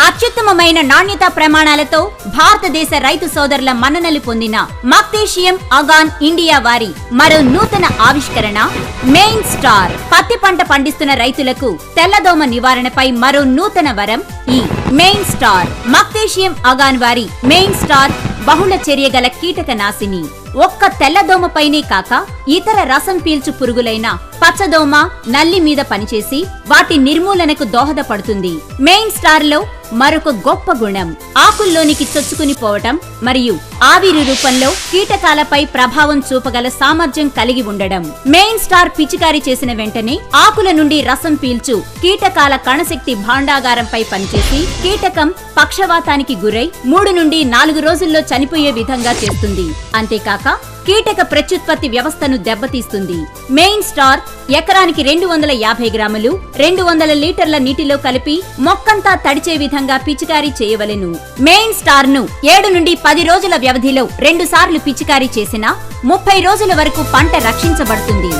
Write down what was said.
అత్యుత్తమమైన నాణ్యతా ప్రమాణాలతో భారతదేశ రైతు సోదరుల మన్ననలు పొందిన మగ్నీషియం అగాన్ ఇండియా వారి మరో నూతన ఆవిష్కరణ మెయిన్ స్టార్. పత్తి పంట పండిస్తున్న రైతులకు తెల్లదోమ నివారణపై మరో నూతన వరం ఈ మెయిన్ స్టార్. మగ్నీషియం అగాన్ వారి మెయిన్ స్టార్ బహుళ చర్యగల కీటకనాశిని. ఒక్క తెల్లదోమపైనే కాక ఇతర రసం పీల్చు పురుగులైన పచ్చదోమ, నల్లి మీద పనిచేసి వాటి నిర్మూలనకు దోహదపడుతుంది. మెయిన్ స్టార్ లో మరొక గొప్ప గుణం ఆకుల్లోనికి చొచ్చుకుని పోవటం మరియు ఆవిరి రూపంలో కీటకాలపై ప్రభావం చూపగల సామర్థ్యం కలిగి ఉండడం. మెయిన్ స్టార్ పిచికారీ చేసిన వెంటనే ఆకుల నుండి రసం పీల్చు కీటకాల కణశక్తి భాండాగారంపై పనిచేసి కీటకం పక్షవాతానికి గురై 3 నుండి 4 రోజుల్లో చనిపోయే విధంగా చేస్తుంది. అంతేకాక కీటక ప్రత్యుత్పత్తి వ్యవస్థను దెబ్బతీస్తుంది. మెయిన్ స్టార్ ఎకరానికి 250 గ్రాములు 200 లీటర్ల నీటిలో కలిపి మొక్కంతా తడిచే విధంగా పిచికారీ చేయవలెను. మెయిన్ స్టార్ ను 7 నుండి 10 రోజుల వ్యవధిలో 2 సార్లు పిచికారీ చేసినా 30 రోజుల వరకు పంట రక్షించబడుతుంది.